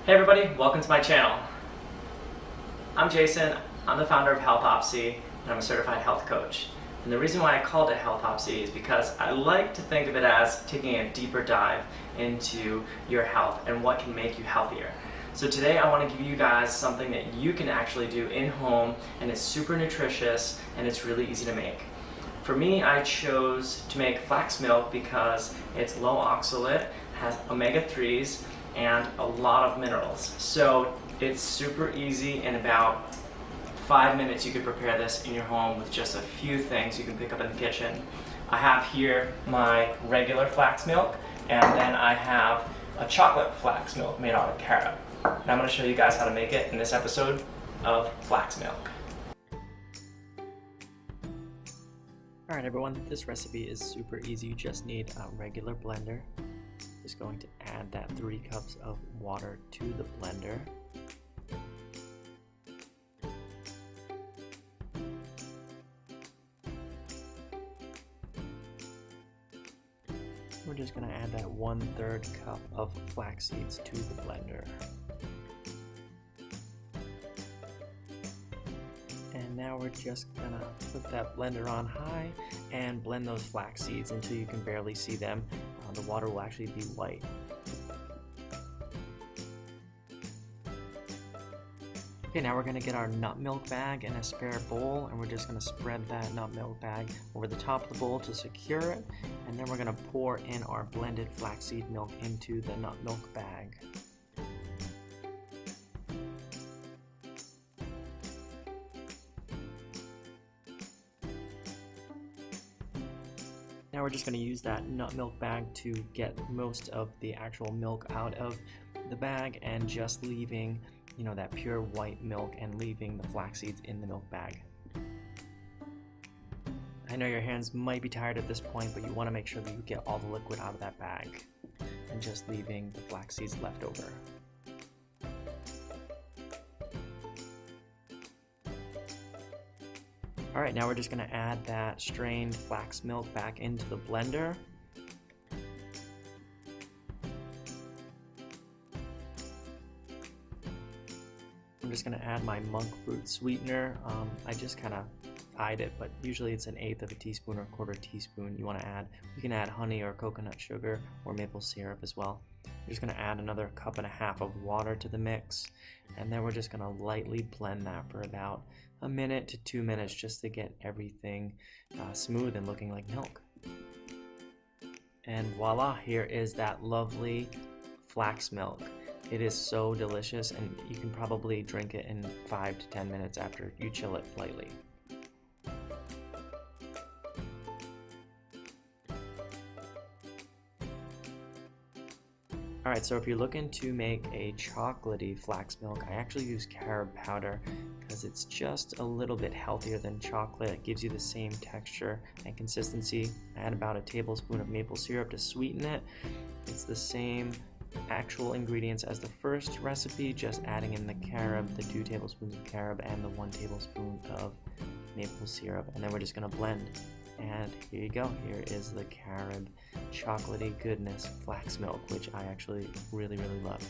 Hey everybody, welcome to my channel. I'm Jason, I'm the founder of Healthopsy, and I'm a certified health coach. And the reason why I called it Healthopsy is because I like to think of it as taking a deeper dive into your health and what can make you healthier. So today I want to give you guys something that you can actually do in home, and it's super nutritious and it's really easy to make. For me, I chose to make flax milk because it's low oxalate, has omega-3s, and a lot of minerals. So it's super easy. In about 5 minutes you could prepare this in your home with just a few things you can pick up in the kitchen. I have here my regular flax milk, and then I have a chocolate flax milk made out of carob. And I'm going to show you guys how to make it in this episode of Flax Milk. Alright everyone, this recipe is super easy. You just need a regular blender. Just going to add that 3 cups of water to the blender. We're just going to add that 1/3 cup of flax seeds to the blender. And now we're just going to put that blender on high and blend those flax seeds until you can barely see them. The water will actually be white. Okay, now we're going to get our nut milk bag in a spare bowl, and we're just going to spread that nut milk bag over the top of the bowl to secure it, and then we're going to pour in our blended flaxseed milk into the nut milk bag. Now we're just going to use that nut milk bag to get most of the actual milk out of the bag, and just leaving, that pure white milk, and leaving the flax seeds in the milk bag. I know your hands might be tired at this point, but you want to make sure that you get all the liquid out of that bag, and just leaving the flax seeds left over. Alright, now we're just going to add that strained flax milk back into the blender. I'm just going to add my monk fruit sweetener. I just kind of eyed it, but usually it's 1/8 of a teaspoon or 1/4 teaspoon you want to add. You can add honey or coconut sugar or maple syrup as well. We're just going to add another 1.5 cups of water to the mix, and then we're just going to lightly blend that for about 1 minute to 2 minutes, just to get everything smooth and looking like milk. And voila, here is that lovely flax milk. It is so delicious, and you can probably drink it in 5 to 10 minutes after you chill it lightly. Alright, so if you're looking to make a chocolatey flax milk, I actually use carob powder because it's just a little bit healthier than chocolate. It gives you the same texture and consistency. I add about 1 tablespoon of maple syrup to sweeten it. It's the same actual ingredients as the first recipe, just adding in the carob, the 2 tablespoons of carob, and the 1 tablespoon of maple syrup, and then we're just going to blend. And here you go, here is the carob chocolatey goodness flax milk, which I actually really love.